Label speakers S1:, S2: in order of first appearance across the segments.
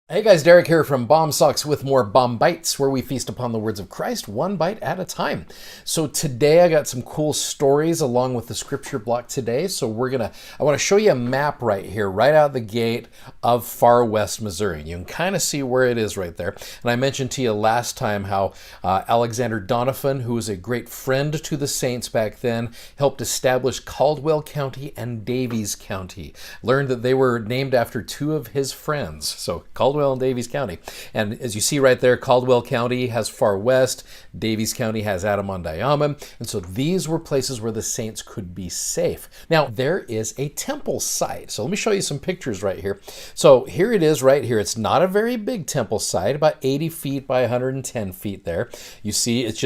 S1: Hey guys, Derek here from B.O.M Sucks with more B.O.M Bites, where we feast upon the words of Christ one bite at a time. So today I got some cool stories along with the scripture block today. So I want to show you a map right here, right out the gate of far west Missouri. You can kind of see where it is right there. And I mentioned to you last time how Alexander Donovan, who was a great friend to the Saints back then, helped establish Caldwell County and Daviess County. Learned that they were named after two of his friends. So Caldwell and Daviess County. And as you see right there, Caldwell County has far west, Daviess County has Adamon-Diamond, and so these were places where the saints could be safe. Now, there is a temple site. So let me show you some pictures right here. So here it is right here. It's not a very big temple site, about 80 feet by 110 feet there. You see, it's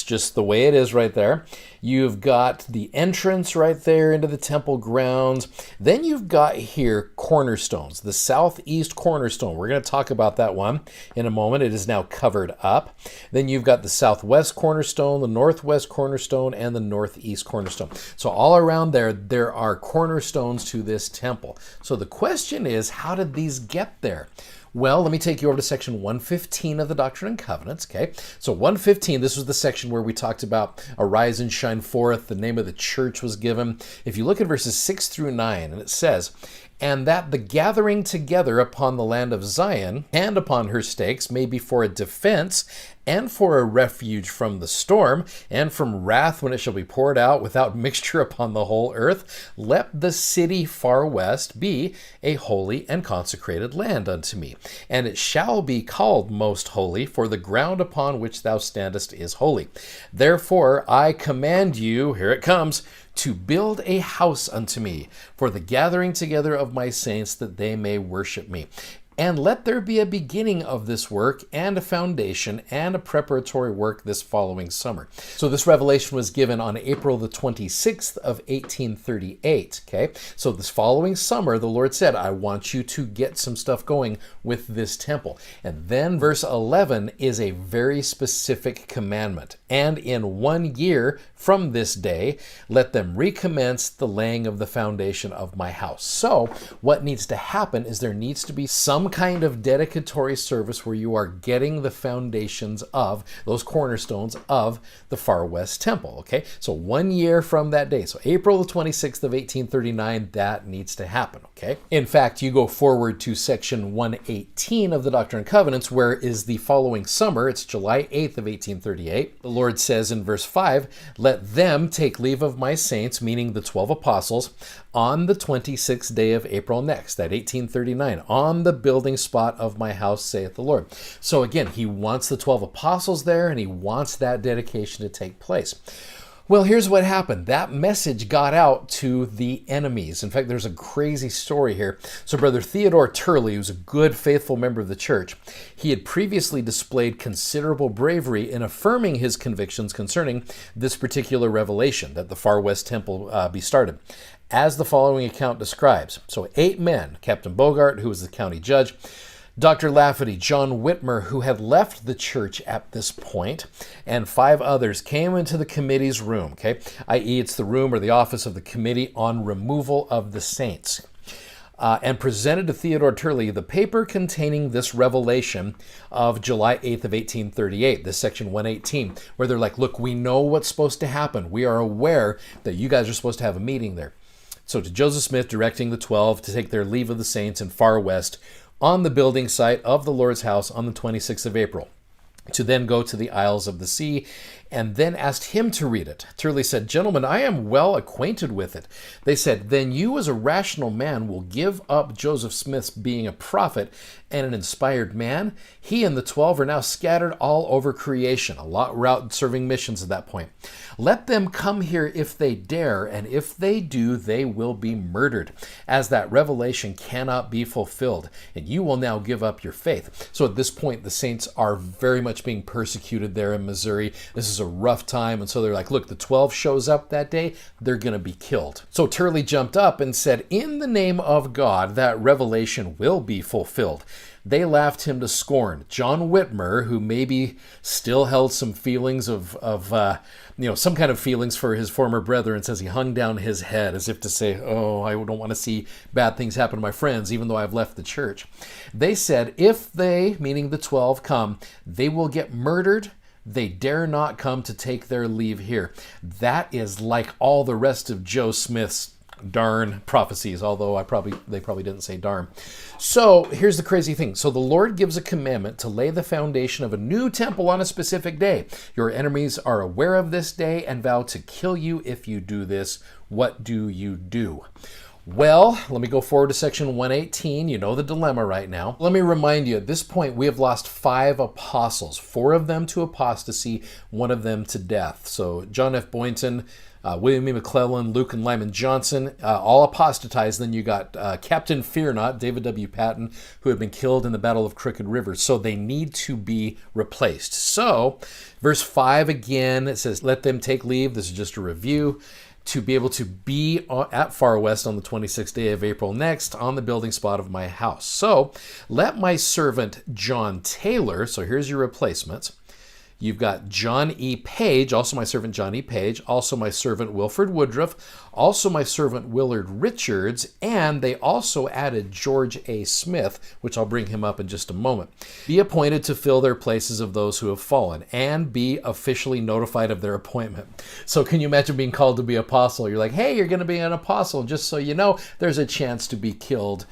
S1: just the way it is right there. You've got the entrance right there into the temple grounds. Then you've got here cornerstones, the southeast cornerstone. We're going to talk about that one in a moment. It is now covered up. Then you've got the southwest cornerstone, the northwest cornerstone, and the northeast cornerstone. So all around there are cornerstones to this temple. So the question is, how did these get there? Well, let me take you over to section 115 of the Doctrine and Covenants, okay? So 115, this was the section where we talked about arise and shine forth, the name of the church was given. If you look at verses 6 through 9, and it says, and that the gathering together upon the land of Zion and upon her stakes may be for a defense and for a refuge from the storm and from wrath when it shall be poured out without mixture upon the whole earth. Let the city far west be a holy and consecrated land unto me. And it shall be called most holy, for the ground upon which thou standest is holy. Therefore I command you, here it comes, to build a house unto me for the gathering together of my saints, that they may worship me. And let there be a beginning of this work and a foundation and a preparatory work this following summer. So this revelation was given on April the 26th of 1838, okay? So this following summer, the Lord said, I want you to get some stuff going with this temple. And then verse 11 is a very specific commandment. And in 1 year from this day, let them recommence the laying of the foundation of my house. So what needs to happen is there needs to be some kind of dedicatory service where you are getting the foundations of those cornerstones of the far west temple, okay? So 1 year from that day, so April the 26th of 1839, that needs to happen, okay? In fact, you go forward to section 118 of the Doctrine and Covenants, where is the following summer, it's July 8th of 1838. The Lord says in verse 5, let them take leave of my saints, meaning the 12 apostles, on the 26th day of April next, that 1839, on the building spot of my house, saith the Lord. So again, he wants the 12 apostles there, and he wants that dedication to take place. Well, here's what happened. That message got out to the enemies. In fact, there's a crazy story here. So Brother Theodore Turley, who's a good, faithful member of the church, he had previously displayed considerable bravery in affirming his convictions concerning this particular revelation, that the far west temple be started, as the following account describes. So 8 men, Captain Bogart, who was the county judge, Dr. Lafferty, John Whitmer, who had left the church at this point, and 5 others came into the committee's room, okay? i.e. it's the room or the office of the committee on removal of the saints, and presented to Theodore Turley the paper containing this revelation of July 8th of 1838, this section 118, where they're like, look, we know what's supposed to happen. We are aware that you guys are supposed to have a meeting there. So to Joseph Smith, directing the 12 to take their leave of the saints in far west, on the building site of the Lord's house on the 26th of April, to then go to the Isles of the Sea, and then asked him to read it. Turley said, gentlemen, I am well acquainted with it. They said, then you as a rational man will give up Joseph Smith's being a prophet and an inspired man? He and the 12 are now scattered all over creation. A lot were out serving missions at that point. Let them come here if they dare, and if they do, they will be murdered, as that revelation cannot be fulfilled, and you will now give up your faith. So at this point, the saints are very much being persecuted there in Missouri. This is a a rough time. And so they're like, look, the 12 shows up that day, they're going to be killed. So Turley jumped up and said, in the name of God, that revelation will be fulfilled. They laughed him to scorn. John Whitmer, who maybe still held some feelings of some kind of feelings for his former brethren, says he hung down his head as if to say, oh, I don't want to see bad things happen to my friends, even though I've left the church. They said, if they, meaning the 12, come, they will get murdered. They dare not come to take their leave here. That is like all the rest of Joe Smith's darn prophecies, although they probably didn't say darn. So here's the crazy thing. So the Lord gives a commandment to lay the foundation of a new temple on a specific day. Your enemies are aware of this day and vow to kill you if you do this. What do you do? Well, let me go forward to section 118. You know the dilemma right now. Let me remind you, at this point, we have lost 5 apostles, 4 of them to apostasy, 1 of them to death. So John F. Boynton, William E. McClellan, Luke and Lyman Johnson, all apostatized. Then you got Captain Fear Not, David W. Patton, who had been killed in the Battle of Crooked River. So they need to be replaced. So verse 5 again, it says, let them take leave. This is just a review. To be able to be at Far West on the 26th day of April next on the building spot of my house. So let my servant John Taylor, so here's your replacements. You've got John E. Page, also my servant John E. Page, also my servant Wilford Woodruff, also my servant Willard Richards, and they also added George A. Smith, which I'll bring him up in just a moment. Be appointed to fill their places of those who have fallen, and be officially notified of their appointment. So can you imagine being called to be apostle? You're like, hey, you're going to be an apostle. Just so you know, there's a chance to be killed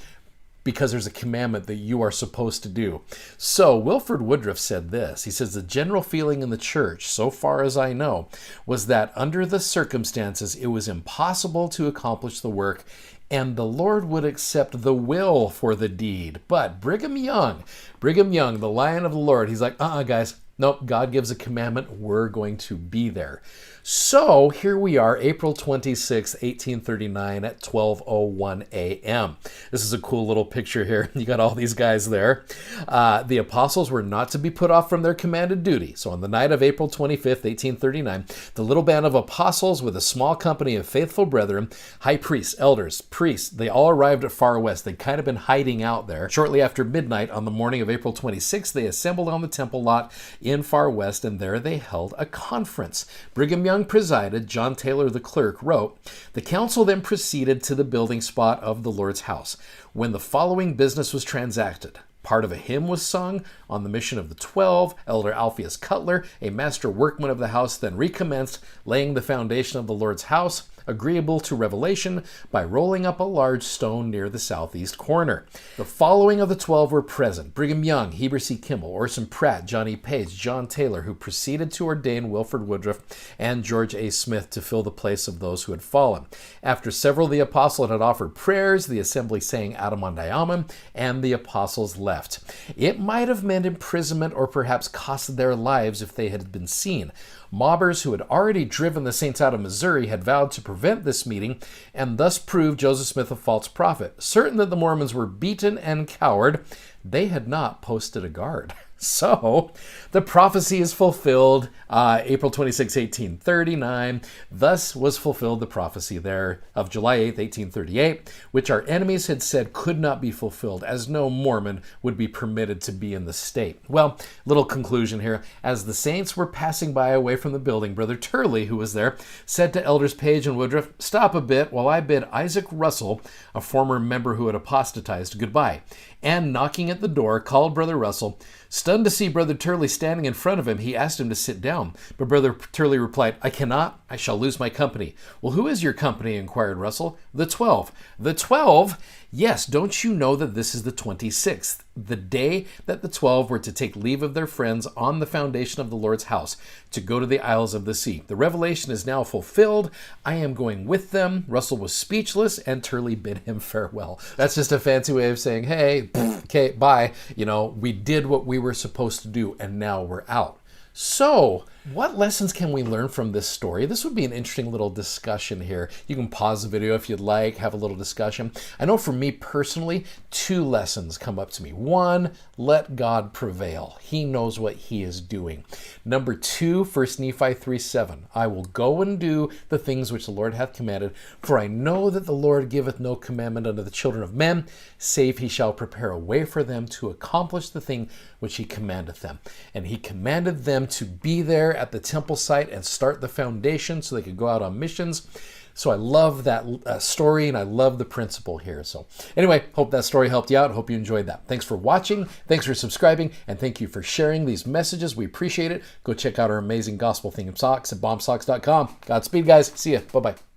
S1: because there's a commandment that you are supposed to do. So Wilford Woodruff said this. He says, the general feeling in the church, so far as I know, was that under the circumstances, it was impossible to accomplish the work, and the Lord would accept the will for the deed. But Brigham Young, the Lion of the Lord, he's like, guys, nope, God gives a commandment, we're going to be there. So here we are, April 26, 1839 at 12:01 a.m. This is a cool little picture here. You got all these guys there. The apostles were not to be put off from their commanded duty. So on the night of April 25th, 1839, the little band of apostles with a small company of faithful brethren, high priests, elders, priests, they all arrived at Far West. They'd kind of been hiding out there. Shortly after midnight on the morning of April 26th, they assembled on the temple lot in Far West, and there they held a conference. Brigham Young presided. John Taylor, the clerk, wrote, the council then proceeded to the building spot of the Lord's house, when the following business was transacted. Part of a hymn was sung on the mission of the 12. Elder Alpheus Cutler, a master workman of the house, then recommenced laying the foundation of the Lord's house, agreeable to revelation, by rolling up a large stone near the southeast corner. The following of the 12 were present: Brigham Young, Heber C. Kimball, Orson Pratt, John E. Page, John Taylor, who proceeded to ordain Wilford Woodruff, and George A. Smith to fill the place of those who had fallen. After several of the apostles had offered prayers, the assembly sang Adamondiamen, and the apostles left. It might have meant imprisonment or perhaps cost their lives if they had been seen. Mobbers who had already driven the saints out of Missouri had vowed to prevent this meeting and thus prove Joseph Smith a false prophet. Certain that the Mormons were beaten and cowered, they had not posted a guard. So the prophecy is fulfilled, April 26, 1839. Thus was fulfilled the prophecy there of July 8, 1838, which our enemies had said could not be fulfilled, as no Mormon would be permitted to be in the state. Well, little conclusion here. As the saints were passing by away from the building, Brother Turley, who was there, said to Elders Page and Woodruff, stop a bit while I bid Isaac Russell, a former member who had apostatized, goodbye. And knocking at the door, called Brother Russell. Stunned to see Brother Turley standing in front of him, he asked him to sit down. But Brother Turley replied, I cannot. I shall lose my company. Well, who is your company? Inquired Russell. The 12. The 12? Yes, don't you know that this is the 26th, the day that the 12 were to take leave of their friends on the foundation of the Lord's house, to go to the Isles of the Sea. The revelation is now fulfilled. I am going with them. Russell was speechless, and Turley bid him farewell. That's just a fancy way of saying, hey, okay, bye. You know, we did what we were supposed to do, and now we're out. So What lessons can we learn from this story? This would be an interesting little discussion here. You can pause the video if you'd like, have a little discussion. I know for me personally, 2 lessons come up to me. 1, let God prevail. He knows what he is doing. Number 2, 1 Nephi 3:7. I will go and do the things which the Lord hath commanded, for I know that the Lord giveth no commandment unto the children of men, save he shall prepare a way for them to accomplish the thing which he commandeth them. And he commanded them to be there at the temple site and start the foundation so they could go out on missions. So I love that story, and I love the principle here. So anyway, hope that story helped you out. Hope you enjoyed that. Thanks for watching. Thanks for subscribing. And thank you for sharing these messages. We appreciate it. Go check out our amazing gospel theme socks at bombsocks.com. Godspeed, guys. See ya. Bye-bye.